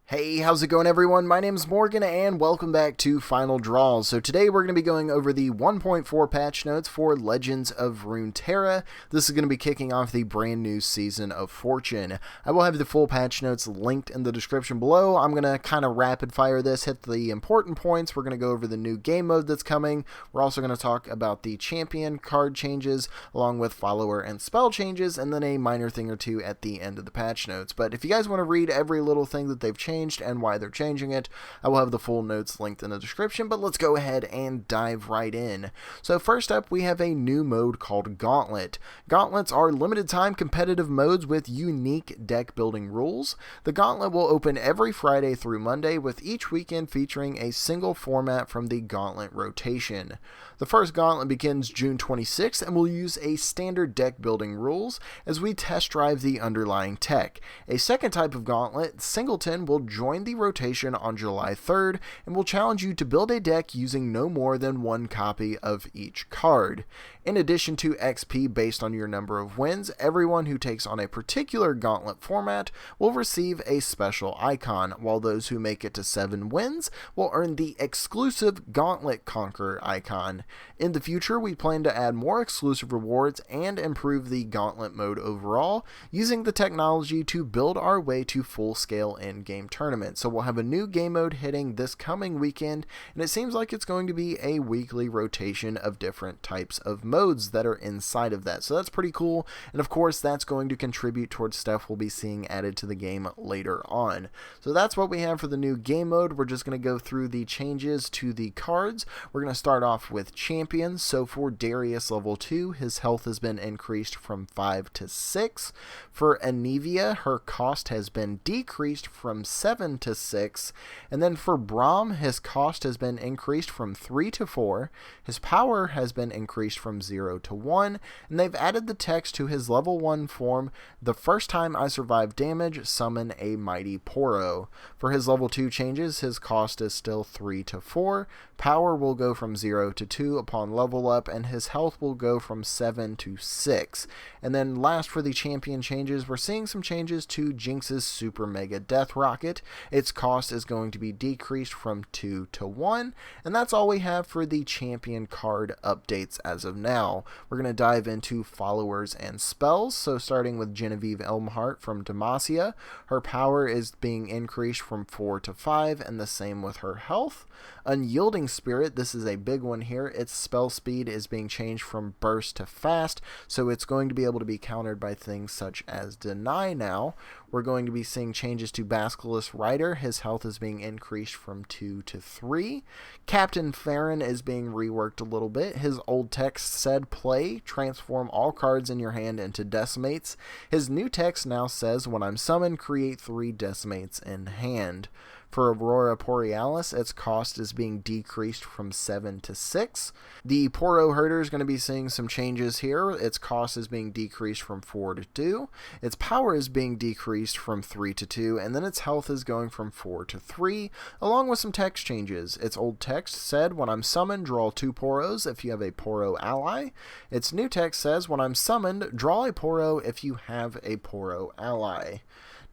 Hey, how's it going everyone? My name is Morgan and welcome back to Final Draws. So today we're going to be going over the 1.4 patch notes for Legends of Runeterra. This is going to be kicking off the brand new season of Fortune. I will have the full patch notes linked in the description below. I'm going to kind of rapid fire this, hit the important points. We're going to go over the new game mode that's coming. We're also going to talk about the champion card changes along with follower and spell changes, and then a minor thing or two at the end of the patch notes. But if you guys want to read every little thing that they've changed and why they're changing it, I will have the full notes linked in the description, but let's go ahead and dive right in. So first up, we have a new mode called Gauntlet. Gauntlets are limited time competitive modes with unique deck building rules. The Gauntlet will open every Friday through Monday, with each weekend featuring a single format from the Gauntlet rotation. The first Gauntlet begins June 26th and will use a standard deck building rules as we test drive the underlying tech. A second type of Gauntlet, Singleton, will join the rotation on July 3rd and will challenge you to build a deck using no more than one copy of each card. In addition to XP based on your number of wins, everyone who takes on a particular Gauntlet format will receive a special icon, while those who make it to 7 wins will earn the exclusive Gauntlet Conqueror icon. In the future, we plan to add more exclusive rewards and improve the Gauntlet mode overall, using the technology to build our way to full-scale in-game tournaments. So we'll have a new game mode hitting this coming weekend, and it seems like it's going to be a weekly rotation of different types of modes that are inside of that. So that's pretty cool, and of course that's going to contribute towards stuff we'll be seeing added to the game later on. So that's what we have for the new game mode. We're just going to go through the changes to the cards. We're going to start off with champions. So for Darius level 2, his health has been increased from 5 to 6. For Anivia, her cost has been decreased from 7 to 6. And then for Braum, his cost has been increased from 3 to 4. His power has been increased from 0 to 1. And they've added the text to his level 1 form: "The first time I survive damage, summon a mighty Poro." For his level 2 changes, his cost is still 3 to 4. Power will go from 0 to 2 upon level up, and his health will go from 7 to 6. And then last, for the champion changes, we're seeing some changes to Jinx's Super Mega Death Rocket. Its cost is going to be decreased from 2 to 1, and that's all we have for the champion card updates as of now. We're going to dive into followers and spells. So starting with Genevieve Elmhart from Demacia, her power is being increased from 4 to 5, and the same with her health. Unyielding Spirit, this is a big one here. Its spell speed is being changed from burst to fast, so it's going to be able to be countered by things such as deny now. We're going to be seeing changes to Basilisk Rider. His health is being increased from 2 to 3. Captain Farron is being reworked a little bit. His old text said play, transform all cards in your hand into decimates. His new text now says when I'm summoned, create 3 decimates in hand. For Aurora Borealis, its cost is being decreased from 7 to 6. The Poro Herder is going to be seeing some changes here. Its cost is being decreased from 4 to 2. Its power is being decreased from 3 to 2, and then its health is going from 4 to 3, along with some text changes. Its old text said, when I'm summoned, draw 2 Poros if you have a Poro ally. Its new text says, when I'm summoned, draw a Poro if you have a Poro ally.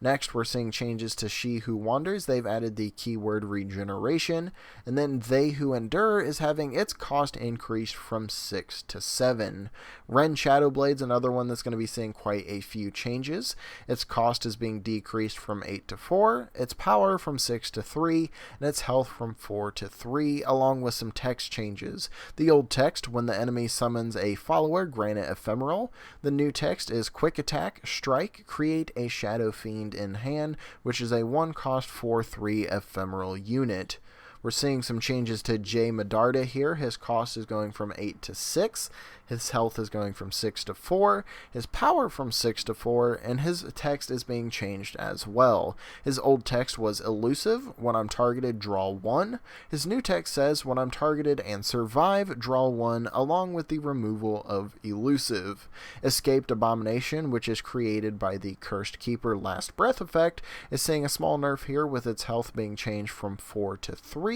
Next, we're seeing changes to She Who Wanders. They've added the keyword regeneration, and then They Who Endure is having its cost increased from 6 to 7. Ren Shadowblade's another one that's going to be seeing quite a few changes. Its cost is being decreased from 8 to 4, its power from 6 to 3, and its health from 4 to 3, along with some text changes. The old text, when the enemy summons a follower, grant it ephemeral. The new text is quick attack, strike, create a Shadow Fiend in hand, which is a 1-cost 4/3 ephemeral unit. We're seeing some changes to Jay Medarda here. His cost is going from 8 to 6. His health is going from 6 to 4. His power from 6 to 4. And his text is being changed as well. His old text was elusive. When I'm targeted, draw 1. His new text says, when I'm targeted and survive, draw 1, along with the removal of elusive. Escaped Abomination, which is created by the Cursed Keeper Last Breath effect, is seeing a small nerf here, with its health being changed from 4 to 3.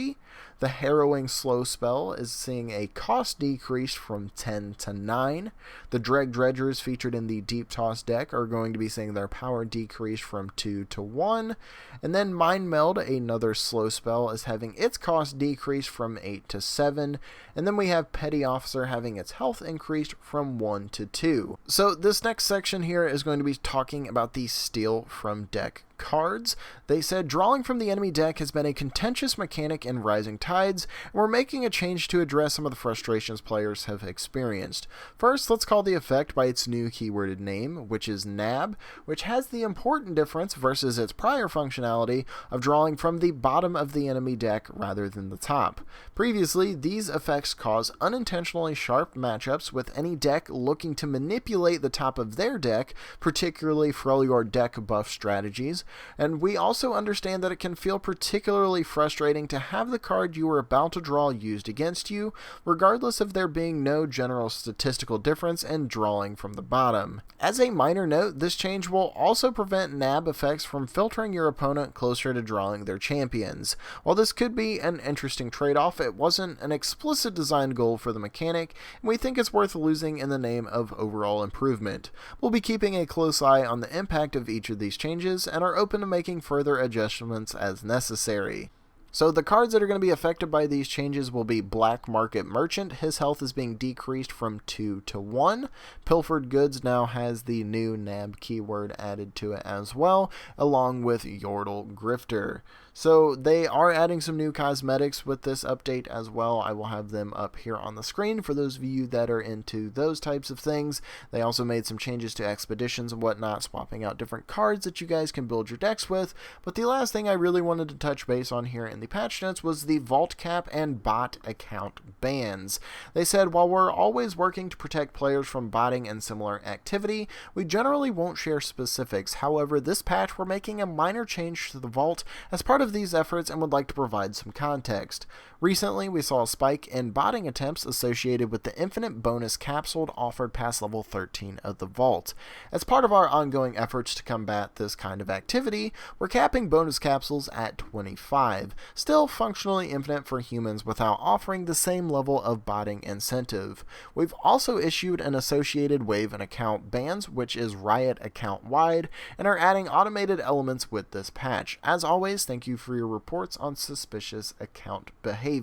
The Harrowing Slow spell is seeing a cost decrease from 10 to to 9. The Dreg Dredgers featured in the Deep Toss deck are going to be seeing their power decrease from 2 to 1. And then Mind Meld, another slow spell, is having its cost decrease from 8 to 7. And then we have Petty Officer having its health increased from 1 to 2. So this next section here is going to be talking about the Steal from Deck cards. They said drawing from the enemy deck has been a contentious mechanic in Rising Tides, and we're making a change to address some of the frustrations players have experienced. First, let's call the effect by its new keyworded name, which is Nab, which has the important difference versus its prior functionality of drawing from the bottom of the enemy deck rather than the top. Previously, these effects cause unintentionally sharp matchups with any deck looking to manipulate the top of their deck, particularly for your deck buff strategies. And we also understand that it can feel particularly frustrating to have the card you are about to draw used against you, regardless of there being no general statistical difference in drawing from the bottom. As a minor note, this change will also prevent nab effects from filtering your opponent closer to drawing their champions. While this could be an interesting trade-off, it wasn't an explicit design goal for the mechanic, and we think it's worth losing in the name of overall improvement. We'll be keeping a close eye on the impact of each of these changes, and are open to making further adjustments as necessary. So the cards that are going to be affected by these changes will be Black Market Merchant. His health is being decreased from 2 to 1. Pilfered Goods now has the new nab keyword added to it as well, along with Yordle Grifter. So they are adding some new cosmetics with this update as well. I will have them up here on the screen for those of you that are into those types of things. They also made some changes to expeditions and whatnot, swapping out different cards that you guys can build your decks with. But the last thing I really wanted to touch base on here in the patch notes was the vault cap and bot account bans. They said, while we're always working to protect players from botting and similar activity, we generally won't share specifics. However, this patch we're making a minor change to the vault as part of these efforts and would like to provide some context. Recently, we saw a spike in botting attempts associated with the infinite bonus capsule offered past level 13 of the vault. As part of our ongoing efforts to combat this kind of activity, we're capping bonus capsules at 25, still functionally infinite for humans without offering the same level of botting incentive. We've also issued an associated wave and account bans, which is Riot account wide, and are adding automated elements with this patch. As always, thank you for your reports on suspicious account behavior.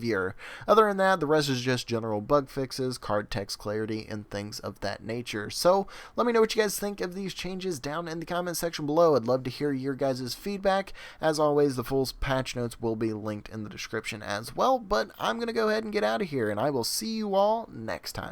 Other than that, the rest is just general bug fixes, card text clarity, and things of that nature. So let me know what you guys think of these changes down in the comment section below. I'd love to hear your guys' feedback. As always, the full patch notes will be linked in the description as well, but I'm going to go ahead and get out of here, and I will see you all next time.